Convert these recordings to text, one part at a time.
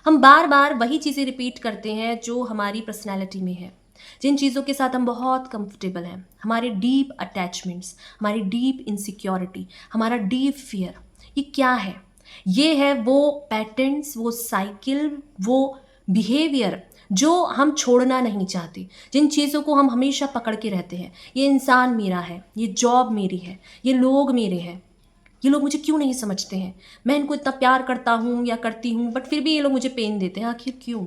हम बार बार वही चीज़ें रिपीट करते हैं जो हमारी पर्सनैलिटी में है, जिन चीज़ों के साथ हम बहुत कंफर्टेबल हैं, हमारे डीप अटैचमेंट्स, हमारी डीप इनसिक्योरिटी, हमारा डीप फियर। ये क्या है? ये है वो पैटर्न्स, वो साइकिल, वो बिहेवियर जो हम छोड़ना नहीं चाहते, जिन चीज़ों को हम हमेशा पकड़ के रहते हैं। ये इंसान मेरा है, ये जॉब मेरी है, ये लोग मेरे हैं, ये लोग मुझे क्यों नहीं समझते हैं, मैं इनको इतना प्यार करता हूँ या करती हूँ बट फिर भी ये लोग मुझे पेन देते हैं। आखिर क्यों?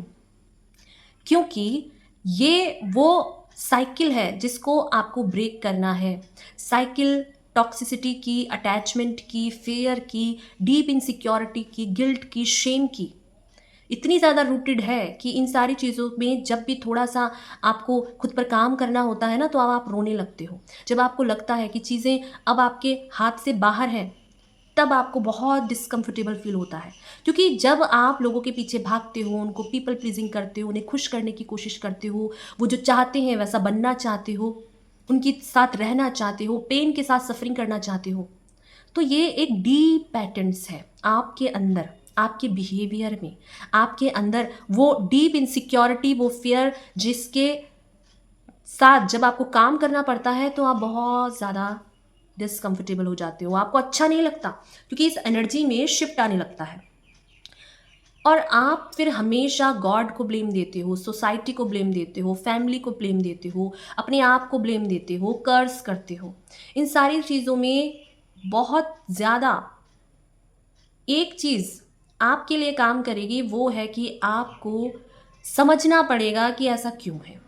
क्योंकि ये वो साइकिल है जिसको आपको ब्रेक करना है। साइकिल टॉक्सिसिटी की, अटैचमेंट की, फेयर की, डीप इनसिक्योरिटी की, गिल्ट की, शेम की इतनी ज़्यादा रूटेड है कि इन सारी चीज़ों में जब भी थोड़ा सा आपको खुद पर काम करना होता है ना, तो अब आप रोने लगते हो। जब आपको लगता है कि चीज़ें अब आपके हाथ से बाहर हैं, तब आपको बहुत डिस्कम्फर्टेबल फील होता है। क्योंकि जब आप लोगों के पीछे भागते हो, उनको पीपल प्लीजिंग करते हो, उन्हें खुश करने की कोशिश करते हो, वो जो चाहते हैं वैसा बनना चाहते हो, उनके साथ रहना चाहते हो, पेन के साथ सफरिंग करना चाहते हो, तो ये एक डीप पैटर्न्स है आपके अंदर, आपके बिहेवियर में, आपके अंदर वो डीप इनसिक्योरिटी, वो फियर जिसके साथ जब आपको काम करना पड़ता है तो आप बहुत ज़्यादा डिसकंफर्टेबल हो जाते हो, आपको अच्छा नहीं लगता क्योंकि इस एनर्जी में शिफ्ट आने लगता है। और आप फिर हमेशा गॉड को ब्लेम देते हो, सोसाइटी को ब्लेम देते हो, फैमिली को ब्लेम देते हो, अपने आप को ब्लेम देते हो, कर्स करते हो। इन सारी चीज़ों में बहुत ज़्यादा एक चीज़ आपके लिए काम करेगी, वो है कि आपको समझना पड़ेगा कि ऐसा क्यों है।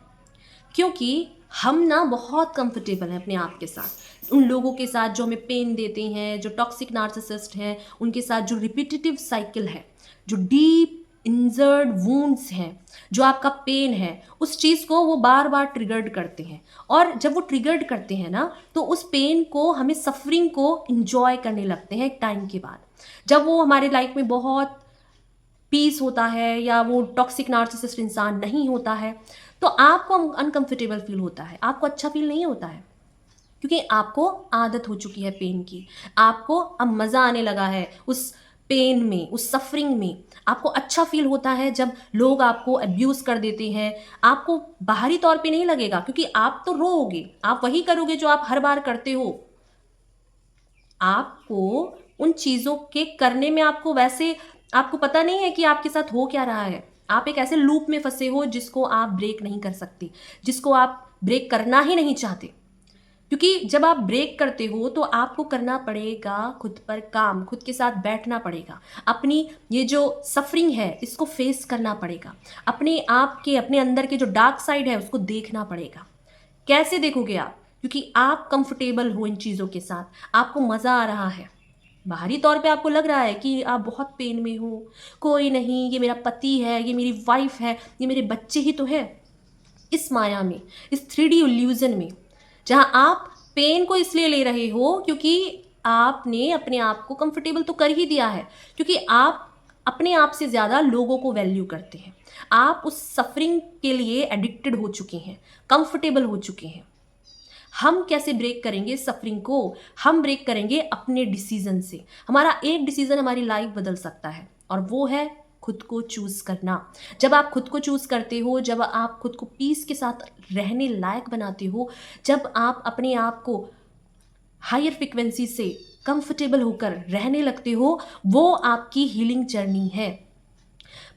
क्योंकि हम ना बहुत कंफर्टेबल हैं अपने आप के साथ, उन लोगों के साथ जो हमें पेन देते हैं, जो टॉक्सिक नार्सिसिस्ट हैं, उनके साथ जो रिपीटेटिव साइकिल है, जो डीप इंजर्ड वुंड्स हैं, जो आपका पेन है, उस चीज़ को वो बार बार ट्रिगर्ड करते हैं। और जब वो ट्रिगर्ड करते हैं ना, तो उस पेन को, हमें सफरिंग को इंजॉय करने लगते हैं एक टाइम के बाद। जब वो हमारे लाइफ में बहुत पीस होता है या वो टॉक्सिक नार्सिसिस्ट इंसान नहीं होता है, तो आपको अनकंफर्टेबल फील होता है, आपको अच्छा फील नहीं होता है, क्योंकि आपको आदत हो चुकी है पेन की। आपको अब मज़ा आने लगा है उस पेन में, उस सफरिंग में। आपको अच्छा फील होता है जब लोग आपको अब्यूज़ कर देते हैं। आपको बाहरी तौर पे नहीं लगेगा क्योंकि आप तो रोओगे, आप वही करोगे जो आप हर बार करते हो। आपको उन चीज़ों के करने में आपको वैसे, आपको पता नहीं है कि आपके साथ हो क्या रहा है। आप एक ऐसे लूप में फंसे हो जिसको आप ब्रेक नहीं कर सकते, जिसको आप ब्रेक करना ही नहीं चाहते। क्योंकि जब आप ब्रेक करते हो तो आपको करना पड़ेगा खुद पर काम, खुद के साथ बैठना पड़ेगा, अपनी ये जो सफरिंग है इसको फेस करना पड़ेगा, अपने आप के, अपने अंदर के जो डार्क साइड है उसको देखना पड़ेगा। कैसे देखोगे आप? क्योंकि आप कंफर्टेबल हो इन चीज़ों के साथ, आपको मज़ा आ रहा है। बाहरी तौर पे आपको लग रहा है कि आप बहुत पेन में हो, कोई नहीं, ये मेरा पति है, ये मेरी वाइफ है, ये मेरे बच्चे ही तो है। इस माया में, इस 3D इल्यूजन में, जहाँ आप पेन को इसलिए ले रहे हो क्योंकि आपने अपने आप को कंफर्टेबल तो कर ही दिया है, क्योंकि आप अपने आप से ज़्यादा लोगों को वैल्यू करते हैं। आप उस सफरिंग के लिए एडिक्टेड हो चुके हैं, कंफर्टेबल हो चुके हैं। हम कैसे ब्रेक करेंगे सफरिंग को? हम ब्रेक करेंगे अपने डिसीजन से। हमारा एक डिसीजन हमारी लाइफ बदल सकता है, और वो है खुद को चूज करना। जब आप खुद को चूज करते हो, जब आप खुद को पीस के साथ रहने लायक बनाते हो, जब आप अपने आप को हायर फ्रिक्वेंसी से कंफर्टेबल होकर रहने लगते हो, वो आपकी हीलिंग जर्नी है।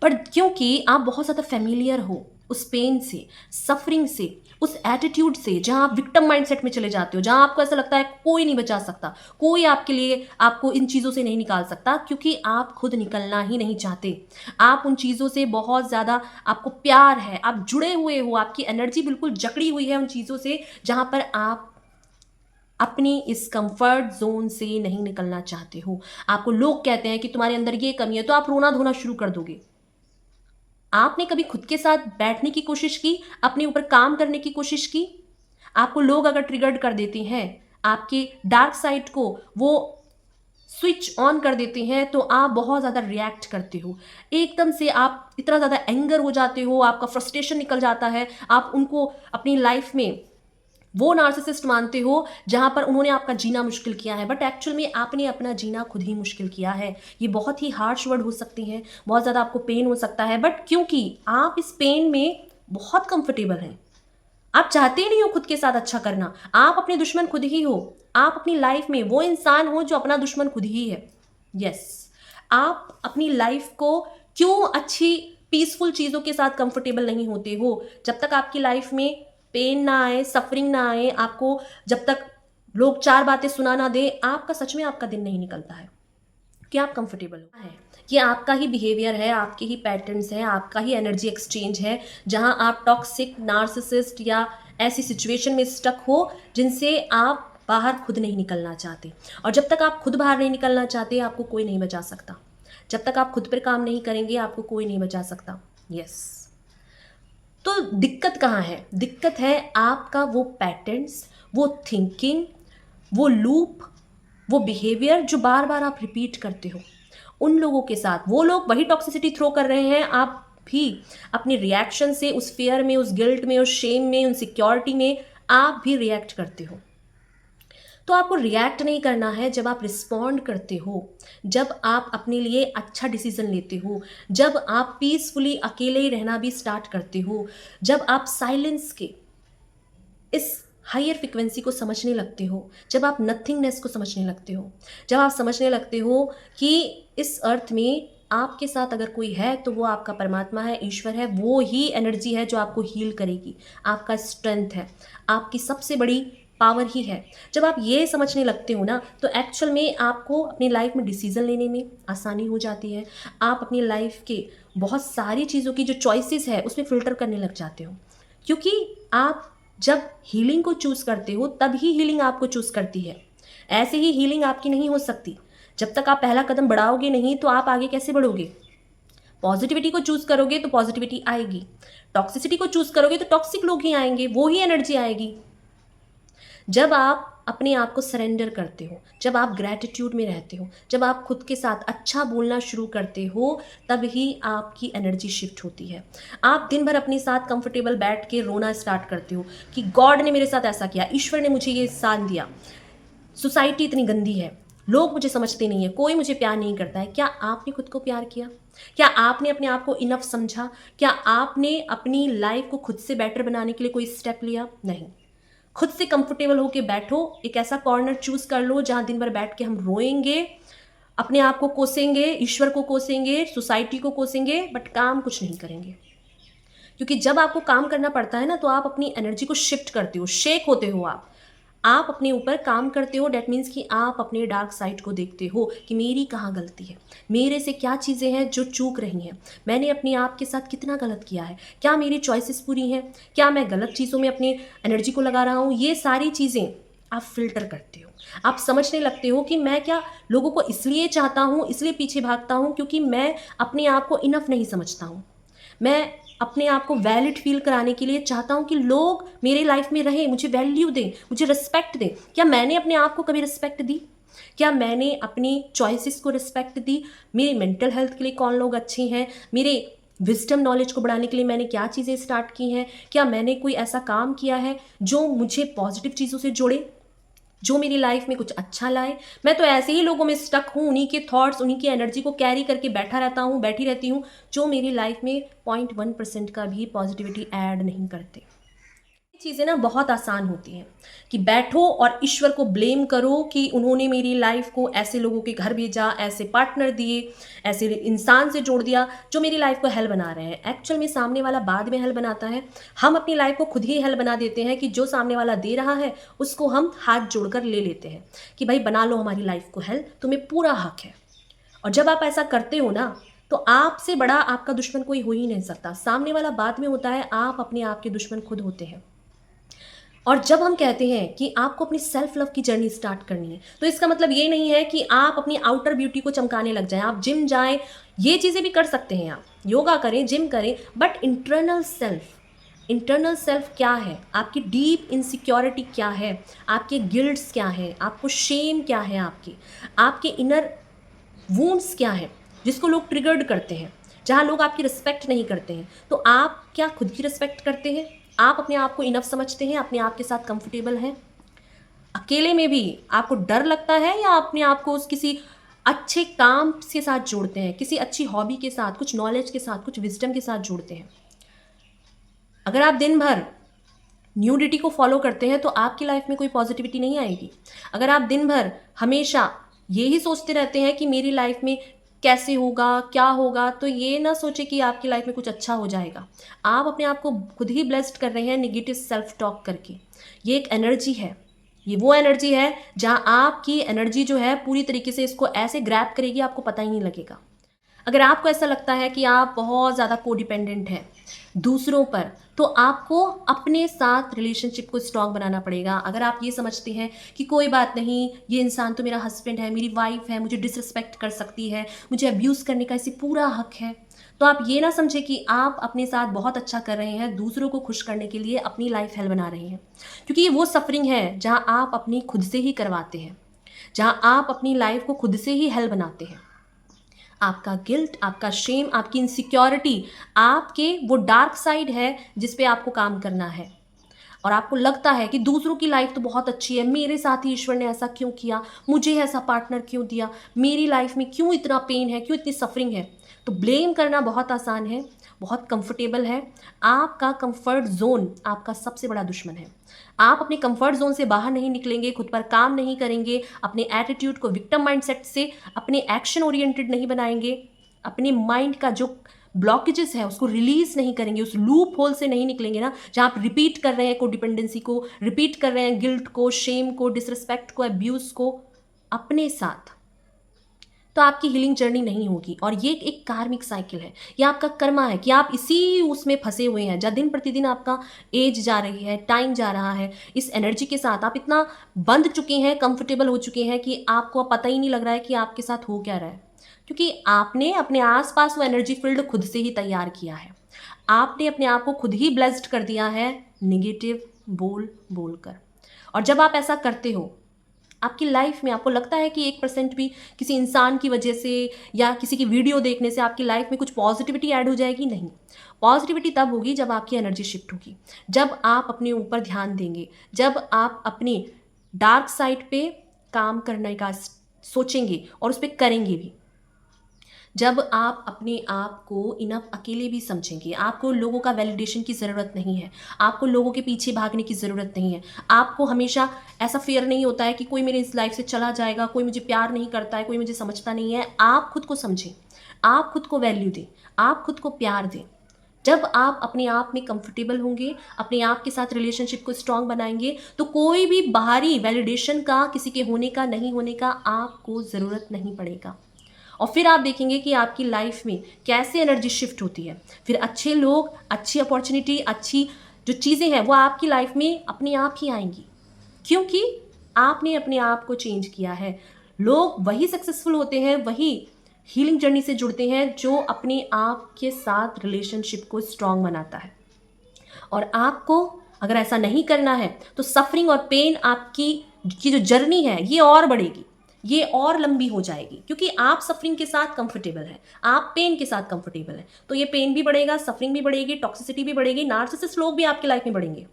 पर क्योंकि आप बहुत ज़्यादा फेमिलियर हो उस पेन से, सफरिंग से, उस एटीट्यूड से, जहाँ आप विक्टिम माइंडसेट में चले जाते हो, जहाँ आपको ऐसा लगता है कोई नहीं बचा सकता, कोई आपके लिए, आपको इन चीज़ों से नहीं निकाल सकता, क्योंकि आप खुद निकलना ही नहीं चाहते। आप उन चीज़ों से बहुत ज़्यादा, आपको प्यार है, आप जुड़े हुए हो, आपकी एनर्जी बिल्कुल जकड़ी हुई है उन चीज़ों से जहाँ पर आप अपनी इस कंफर्ट जोन से नहीं निकलना चाहते हो। आपको लोग कहते हैं कि तुम्हारे अंदर ये कमी है, तो आप रोना धोना शुरू कर दोगे। आपने कभी खुद के साथ बैठने की कोशिश की, अपने ऊपर काम करने की कोशिश की? आपको लोग अगर ट्रिगर्ड कर देते हैं, आपके डार्क साइड को वो स्विच ऑन कर देते हैं, तो आप बहुत ज़्यादा रिएक्ट करते हो। एकदम से आप इतना ज़्यादा एंगर हो जाते हो, आपका फ्रस्ट्रेशन निकल जाता है, आप उनको अपनी लाइफ में वो नार्सिसिस्ट मानते हो जहाँ पर उन्होंने आपका जीना मुश्किल किया है, बट एक्चुअल में आपने अपना जीना खुद ही मुश्किल किया है। ये बहुत ही हार्श वर्ड हो सकते हैं, बहुत ज़्यादा आपको पेन हो सकता है, बट क्योंकि आप इस पेन में बहुत कंफर्टेबल हैं, आप चाहते ही नहीं हो खुद के साथ अच्छा करना, आप अपने दुश्मन खुद ही हो। आप अपनी लाइफ में वो इंसान हो जो अपना दुश्मन खुद ही है। यस, आप अपनी लाइफ को क्यों अच्छी पीसफुल चीज़ों के साथ कंफर्टेबल नहीं होते हो? जब तक आपकी लाइफ में पेन ना आए, सफरिंग ना आए, आपको जब तक लोग चार बातें सुना ना दे, आपका सच में आपका दिन नहीं निकलता है कि आप कंफर्टेबल हो। है ये आपका ही बिहेवियर है, आपके ही पैटर्न्स हैं, आपका ही एनर्जी एक्सचेंज है, जहां आप टॉक्सिक, नार्सिसिस्ट या ऐसी सिचुएशन में स्टक हो जिनसे आप बाहर खुद नहीं निकलना चाहते। और जब तक आप खुद बाहर नहीं निकलना चाहते, आपको कोई नहीं बचा सकता। जब तक आप खुद पर काम नहीं करेंगे, आपको कोई नहीं बचा सकता। यस, तो दिक्कत कहाँ है? दिक्कत है आपका वो पैटर्न्स, वो थिंकिंग, वो लूप, वो बिहेवियर जो बार बार आप रिपीट करते हो उन लोगों के साथ। वो लोग वही टॉक्सिसिटी थ्रो कर रहे हैं, आप भी अपने रिएक्शन से उस फियर में, उस गिल्ट में, उस शेम में, उन सिक्योरिटी में आप भी रिएक्ट करते हो। तो आपको रिएक्ट नहीं करना है, जब आप रिस्पॉन्ड करते हो, जब आप अपने लिए अच्छा डिसीजन लेते हो, जब आप पीसफुली अकेले ही रहना भी स्टार्ट करते हो, जब आप साइलेंस के इस हायर फ्रिक्वेंसी को समझने लगते हो, जब आप नथिंगनेस को समझने लगते हो, जब आप समझने लगते हो कि इस अर्थ में आपके साथ अगर कोई है तो वो आपका परमात्मा है, ईश्वर है, वो ही एनर्जी है जो आपको हील करेगी, आपका स्ट्रेंथ है, आपकी सबसे बड़ी पावर ही है। जब आप ये समझने लगते हो ना, तो एक्चुअल में आपको अपनी लाइफ में डिसीजन लेने में आसानी हो जाती है। आप अपनी लाइफ के बहुत सारी चीज़ों की जो चॉइसेस है उसमें फ़िल्टर करने लग जाते हो, क्योंकि आप जब हीलिंग को चूज़ करते हो तब ही हीलिंग आपको चूज़ करती है। ऐसे ही हीलिंग आपकी नहीं हो सकती। जब तक आप पहला कदम बढ़ाओगे नहीं तो आप आगे कैसे बढ़ोगे? पॉजिटिविटी को चूज़ करोगे तो पॉजिटिविटी आएगी, टॉक्सिसिटी को चूज़ करोगे तो टॉक्सिक लोग ही आएंगे, वो ही एनर्जी आएगी। जब आप अपने आप को सरेंडर करते हो, जब आप ग्रैटिट्यूड में रहते हो, जब आप खुद के साथ अच्छा बोलना शुरू करते हो, तब ही आपकी एनर्जी शिफ्ट होती है। आप दिन भर अपने साथ कंफर्टेबल बैठ के रोना स्टार्ट करते हो कि गॉड ने मेरे साथ ऐसा किया, ईश्वर ने मुझे ये साथ दिया, सोसाइटी इतनी गंदी है, लोग मुझे समझते नहीं है, कोई मुझे प्यार नहीं करता है। क्या आपने खुद को प्यार किया? क्या आपने अपने आप को इनफ समझा? क्या आपने अपनी लाइफ को खुद से बेटर बनाने के लिए कोई स्टेप लिया? नहीं। खुद से कंफर्टेबल होके बैठो, एक ऐसा कॉर्नर चूज कर लो जहां दिन भर बैठ के हम रोएंगे, अपने आप को कोसेंगे, ईश्वर को कोसेंगे, सोसाइटी को कोसेंगे, बट काम कुछ नहीं करेंगे। क्योंकि जब आपको काम करना पड़ता है ना, तो आप अपनी एनर्जी को शिफ्ट करते हो, शेक होते हो, आप अपने ऊपर काम करते हो। डेट मीन्स कि आप अपने डार्क साइड को देखते हो कि मेरी कहाँ गलती है, मेरे से क्या चीज़ें हैं जो चूक रही हैं, मैंने अपने आप के साथ कितना गलत किया है, क्या मेरी चॉइसेस पूरी हैं, क्या मैं गलत चीज़ों में अपनी एनर्जी को लगा रहा हूँ। ये सारी चीज़ें आप फिल्टर करते हो। आप समझने लगते हो कि मैं क्या लोगों को इसलिए चाहता हूँ, इसलिए पीछे भागता हूँ क्योंकि मैं अपने आप को इनफ नहीं समझता हूँ। मैं अपने आप को वैलिड फील कराने के लिए चाहता हूँ कि लोग मेरे लाइफ में रहें, मुझे वैल्यू दें, मुझे रिस्पेक्ट दें। क्या मैंने अपने आप को कभी रिस्पेक्ट दी? क्या मैंने अपनी चॉइसेस को रिस्पेक्ट दी? मेरे मेंटल हेल्थ के लिए कौन लोग अच्छे हैं? मेरे विजडम नॉलेज को बढ़ाने के लिए मैंने क्या चीज़ें स्टार्ट की हैं? क्या मैंने कोई ऐसा काम किया है जो मुझे पॉजिटिव चीज़ों से जोड़े, जो मेरी लाइफ में कुछ अच्छा लाए? मैं तो ऐसे ही लोगों में स्टक हूँ, उन्हीं के थॉट्स, उन्हीं की एनर्जी को कैरी करके बैठी रहती हूँ, जो मेरी लाइफ में 0.1% का भी पॉजिटिविटी ऐड नहीं करते। चीज़ें ना बहुत आसान होती हैं कि बैठो और ईश्वर को ब्लेम करो कि उन्होंने मेरी लाइफ को ऐसे लोगों के घर भेजा, ऐसे पार्टनर दिए, ऐसे इंसान से जोड़ दिया जो मेरी लाइफ को हेल बना रहे हैं। एक्चुअल में सामने वाला बाद में हेल बनाता है, हम अपनी लाइफ को खुद ही हेल बना देते हैं कि जो सामने वाला दे रहा है उसको हम हाथ जोड़कर ले लेते हैं कि भाई बना लो हमारी लाइफ को हेल, तुम्हें पूरा हक है। और जब आप ऐसा करते हो ना, तो आपसे बड़ा आपका दुश्मन कोई हो ही नहीं सकता। सामने वाला बाद में होता है, आप अपने आप के दुश्मन खुद होते हैं। और जब हम कहते हैं कि आपको अपनी सेल्फ लव की जर्नी स्टार्ट करनी है, तो इसका मतलब ये नहीं है कि आप अपनी आउटर ब्यूटी को चमकाने लग जाएं, आप जिम जाएं, ये चीज़ें भी कर सकते हैं, आप योगा करें, जिम करें, बट इंटरनल सेल्फ क्या है, आपकी डीप इनसिक्योरिटी क्या है, आपके गिल्ट्स क्या है, आपको शेम क्या है, आपके इनर वूंड्स क्या है जिसको लोग ट्रिगर्ड करते हैं, जहाँ लोग आपकी रिस्पेक्ट नहीं करते हैं। तो आप क्या खुद की रिस्पेक्ट करते हैं? आप अपने आप को इनफ समझते हैं, अपने आप के साथ कंफर्टेबल हैं? अकेले में भी आपको डर लगता है या अपने आप को उस किसी अच्छे काम के साथ जोड़ते हैं, किसी अच्छी हॉबी के साथ, कुछ नॉलेज के साथ, कुछ विजडम के साथ जोड़ते हैं? अगर आप दिन भर न्यूडिटी को फॉलो करते हैं तो आपकी लाइफ में कोई पॉजिटिविटी नहीं आएगी। अगर आप दिन भर हमेशा यही सोचते रहते हैं कि मेरी लाइफ में कैसे होगा, क्या होगा, तो ये ना सोचे कि आपकी लाइफ में कुछ अच्छा हो जाएगा। आप अपने आप को खुद ही ब्लेस्ड कर रहे हैं नेगेटिव सेल्फ टॉक करके। ये एक एनर्जी है, ये वो एनर्जी है जहाँ आपकी एनर्जी जो है पूरी तरीके से इसको ऐसे ग्रैब करेगी, आपको पता ही नहीं लगेगा। अगर आपको ऐसा लगता है कि आप बहुत ज़्यादा कोडिपेंडेंट हैं दूसरों पर, तो आपको अपने साथ रिलेशनशिप को स्ट्रॉन्ग बनाना पड़ेगा। अगर आप ये समझते हैं कि कोई बात नहीं, ये इंसान तो मेरा हस्बैंड है, मेरी वाइफ है, मुझे डिसरिस्पेक्ट कर सकती है, मुझे अब्यूज़ करने का इसे पूरा हक है, तो आप ये ना समझे कि आप अपने साथ बहुत अच्छा कर रहे हैं, दूसरों को खुश करने के लिए अपनी लाइफ हेल बना रहे हैं। क्योंकि ये वो सफरिंग है जहाँ आप अपनी खुद से ही करवाते हैं, जहाँ आप अपनी लाइफ को खुद से ही हेल बनाते हैं। आपका गिल्ट, आपका शेम, आपकी इनसिक्योरिटी, आपके वो डार्क साइड है जिस पे आपको काम करना है। और आपको लगता है कि दूसरों की लाइफ तो बहुत अच्छी है, मेरे साथ ही ईश्वर ने ऐसा क्यों किया, मुझे ऐसा पार्टनर क्यों दिया, मेरी लाइफ में क्यों इतना पेन है, क्यों इतनी सफरिंग है। तो ब्लेम करना बहुत आसान है, बहुत कंफर्टेबल है। आपका कंफर्ट जोन आपका सबसे बड़ा दुश्मन है। आप अपने कंफर्ट जोन से बाहर नहीं निकलेंगे, खुद पर काम नहीं करेंगे, अपने एटीट्यूड को विक्टिम माइंडसेट से अपने एक्शन ओरिएंटेड नहीं बनाएंगे, अपने माइंड का जो ब्लॉकेजेस है उसको रिलीज नहीं करेंगे, उस लूप होल से नहीं निकलेंगे ना जहाँ आप रिपीट कर रहे हैं कोडिपेंडेंसी को, रिपीट कर रहे हैं गिल्ट को, शेम को, डिसरिस्पेक्ट को, अब्यूज़ को अपने साथ, तो आपकी हीलिंग जर्नी नहीं होगी। और ये एक कार्मिक साइकिल है, ये आपका कर्मा है कि आप इसी उसमें फंसे हुए हैं, जहाँ दिन प्रतिदिन आपका एज जा रही है, टाइम जा रहा है, इस एनर्जी के साथ आप इतना बंध चुके हैं, कंफर्टेबल हो चुके हैं कि आपको पता ही नहीं लग रहा है कि आपके साथ हो क्या रहा है। क्योंकि आपने अपने आसपास वो एनर्जी फील्ड खुद से ही तैयार किया है, आपने अपने आप को खुद ही ब्लेस्ड कर दिया है नेगेटिव बोल बोल कर। और जब आप ऐसा करते हो, आपकी लाइफ में आपको लगता है कि 1% भी किसी इंसान की वजह से या किसी की वीडियो देखने से आपकी लाइफ में कुछ पॉजिटिविटी ऐड हो जाएगी? नहीं। पॉजिटिविटी तब होगी जब आपकी एनर्जी शिफ्ट होगी, जब आप अपने ऊपर ध्यान देंगे, जब आप अपनी डार्क साइड पे काम करने का सोचेंगे और उस पर करेंगे भी, जब आप अपने आप को इनफ अकेले भी समझेंगे। आपको लोगों का वैलिडेशन की ज़रूरत नहीं है, आपको लोगों के पीछे भागने की ज़रूरत नहीं है, आपको हमेशा ऐसा फियर नहीं होता है कि कोई मेरे इस लाइफ से चला जाएगा, कोई मुझे प्यार नहीं करता है, कोई मुझे समझता नहीं है। आप खुद को समझें, आप खुद को वैल्यू दें, आप खुद को प्यार दें। जब आप अपने आप में कंफर्टेबल होंगे, अपने आप के साथ रिलेशनशिप को स्ट्रांग बनाएंगे, तो कोई भी बाहरी वैलिडेशन का, किसी के होने का नहीं होने का आपको ज़रूरत नहीं पड़ेगा। और फिर आप देखेंगे कि आपकी लाइफ में कैसे एनर्जी शिफ्ट होती है। फिर अच्छे लोग, अच्छी अपॉर्चुनिटी, अच्छी जो चीज़ें हैं वो आपकी लाइफ में अपने आप ही आएंगी, क्योंकि आपने अपने आप को चेंज किया है। लोग वही सक्सेसफुल होते हैं, वही हीलिंग जर्नी से जुड़ते हैं जो अपने आप के साथ रिलेशनशिप को स्ट्रांग बनाता है। और आपको अगर ऐसा नहीं करना है तो सफरिंग और पेन आपकी की जो जर्नी है ये और बढ़ेगी, ये और लंबी हो जाएगी, क्योंकि आप सफरिंग के साथ कंफर्टेबल हैं, आप पेन के साथ कंफर्टेबल हैं। तो ये पेन भी बढ़ेगा, सफरिंग भी बढ़ेगी, टॉक्सिसिटी भी बढ़ेगी, नार्सिसिस्ट लोग भी आपकी लाइफ में बढ़ेंगे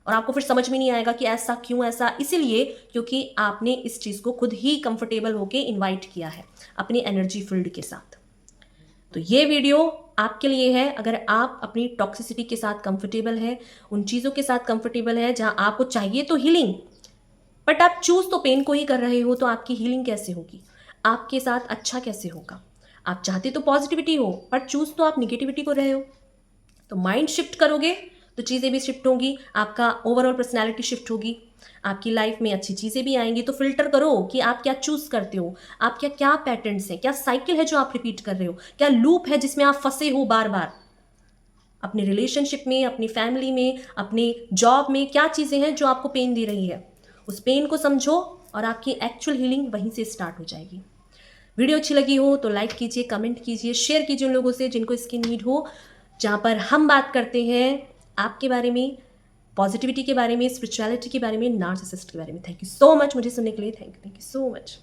और आपको फिर समझ में नहीं आएगा कि ऐसा क्यों, ऐसा इसीलिए क्योंकि आपने इस चीज़ को खुद ही कंफर्टेबल होकर इन्वाइट किया है अपनी एनर्जी फील्ड के साथ। तो ये वीडियो आपके लिए है। अगर आप अपनी टॉक्सिसिटी के साथ कंफर्टेबल है, उन चीज़ों के साथ कंफर्टेबल है जहाँ आपको चाहिए तो हीलिंग, बट आप चूज तो पेन को ही कर रहे हो, तो आपकी हीलिंग कैसे होगी, आपके साथ अच्छा कैसे होगा? आप चाहते तो पॉजिटिविटी हो, पर चूज तो आप निगेटिविटी को रहे हो। तो माइंड शिफ्ट करोगे तो चीज़ें भी शिफ्ट होंगी, आपका ओवरऑल पर्सनैलिटी शिफ्ट होगी, आपकी लाइफ में अच्छी चीज़ें भी आएंगी। तो फिल्टर करो कि आप क्या चूज करते हो, आप क्या क्या पैटर्न्स हैं, क्या साइकिल है जो आप रिपीट कर रहे हो, क्या लूप है जिसमें आप फंसे हो बार बार अपने रिलेशनशिप में, अपनी फैमिली में, अपने जॉब में। क्या चीज़ें हैं जो आपको पेन दे रही है, उस पेन को समझो और आपकी एक्चुअल हीलिंग वहीं से स्टार्ट हो जाएगी। वीडियो अच्छी लगी हो तो लाइक कीजिए, कमेंट कीजिए, शेयर कीजिए उन लोगों से जिनको इसकी नीड हो, जहाँ पर हम बात करते हैं आपके बारे में, पॉजिटिविटी के बारे में, स्पिरिचुअलिटी के बारे में, नार्सिसिस्ट के बारे में। थैंक यू सो मच मुझे सुनने के लिए। Thank you so much.